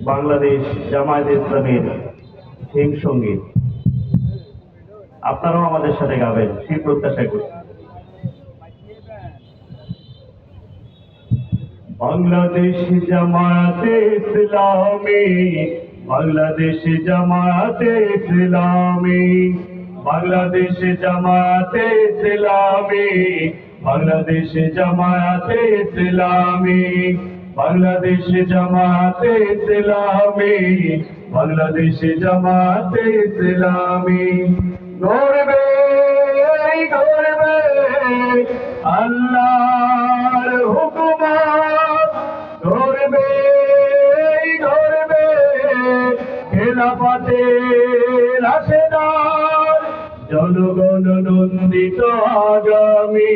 বাংলাদেশ জামায়াতে ইসলামের থিম সঙ্গীত আপনারাও আমাদের সাথে গাবেন সেই প্রত্যাশা করি। বাংলাদেশ জামায়াতে ইসলামী, বাংলাদেশ জামায়াতে ইসলামী, বাংলাদেশ জামায়াতে ইসলামী, বাংলাদেশ জামায়াতে ইসলামী, বাংলাদেশ জামায়াতে ইসলামী, বাংলাদেশ জামায়াতে ইসলামী। গর্বে গর্বে আল্লাহর হুকুমত, গর্বে গর্বে খেলাফতের রাশেদার, জনগণ নন্দিত আগামী,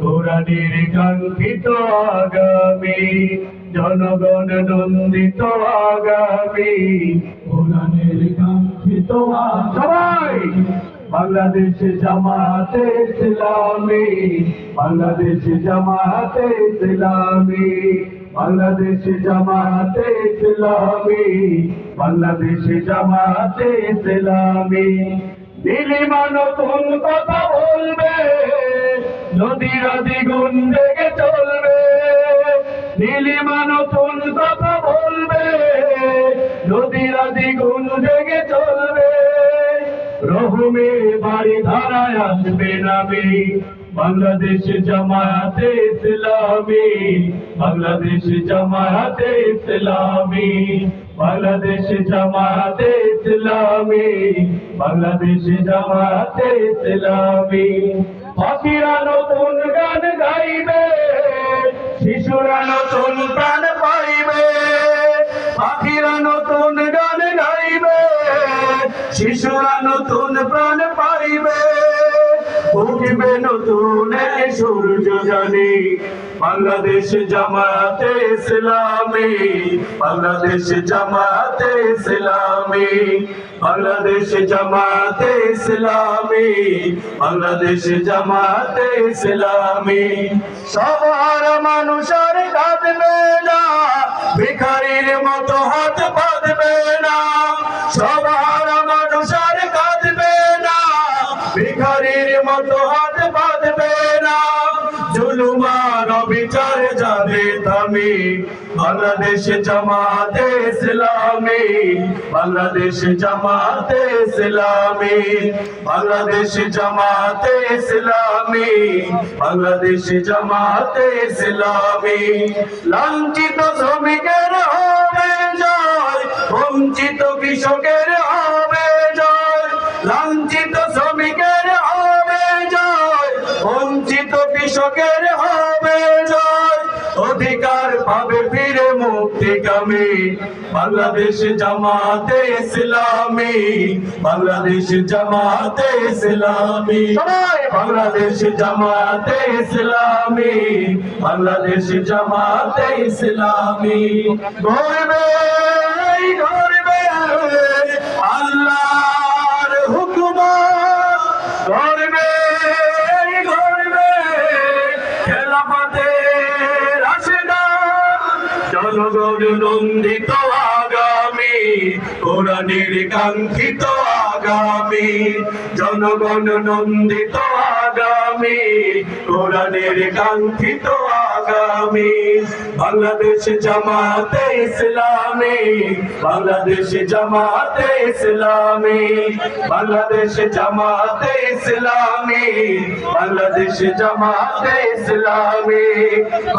কোরআনের কাঙ্ক্ষিত আগামী, জনগণ নন্দিত আগামী, কোরআনের কাঙ্ক্ষিত সবাই। বাংলাদেশ জামায়াতে ইসলামী, বাংলাদেশ জামায়াতে ইসলামী, বাংলাদেশ জামায়াতে ইসলামী, বাংলাদেশ জামায়াতে ইসলামী। নীলিমা নতুন কথা বলবে, নদীরা দ্বিগুণ জেগে চলবে, নীলিমা নতুন কথা বলবে, নদীরা দ্বিগুণ জেগে চলবে। রহমে বাড়ি ধারায় আসবে নামে, বাংলাদেশ জামায়াতে ইসলামী, বাংলাদেশ জামায়াতে ইসলামী, বাংলাদেশ জামায়াতে ইসলামী, বাংলাদেশ জামায়াতে ইসলামী। পাখিরা নতুন গান গাইবে, শিশুরা নতুন প্রাণ পাইবে, পাখিরা নতুন গান গাইবে, শিশুরা নতুন প্রাণ পাইবে। উঠবে নতুন এক সূর্য জানি, বাংলাদেশ জামায়াতে ইসলামী, বাংলাদেশ জামায়াতে ইসলামী, বাংলাদেশ জামায়াতে ইসলামী, বাংলাদেশ জামায়াতে ইসলামী। সবার মানুষের কাঁদবে না, ভিখারির মতো হাত বাঁধবে না, সবার মানুষের কাঁদবে না, ভিখারির মতো হাত বাঁধবে না। জুলুমার অবিচার যাবে থামে, বাংলাদেশ জামায়াতে ইসলামী, বাংলাদেশ জামায়াতে ইসলামী, বাংলাদেশ জামায়াতে ইসলামী, বাংলাদেশ জামায়াতে ইসলামী। লাঞ্ছিত শ্রমিকের হবে জয়, বঞ্চিত কৃষকের হবে জয়, লাঞ্ছিত শ্রমিকের হবে জয়, বঞ্চিত কৃষকের হবে জয়। অধিকার পাবে ফিরে মুক্তিকামী, বাংলাদেশ জামায়াতে ইসলামী, বাংলাদেশ জামায়াতে ইসলামী, বাংলাদেশ জামায়াতে ইসলামী, বাংলাদেশ জামায়াতে ইসলামী। গর্বে গর্বে আল্লাহর হুকুমত, গর্বে গর্বে খেলাফতের রাশেদার, জনগণ নন্দিত আগামী, কোরআনের কাঙ্ক্ষিত আগামী, জনগণ নন্দিত আগামী, কোরআনের কাঙ্ক্ষিত আগামী। বাংলাদেশ জামায়াতে ইসলামী, বাংলাদেশ জামায়াতে ইসলামী, বাংলাদেশ জামায়াতে ইসলামী, বাংলাদেশ জামায়াতে ইসলামী,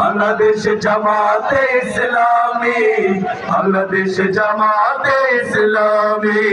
বাংলাদেশ জামায়াতে ইসলামী, বাংলাদেশ জামায়াতে ইসলামী।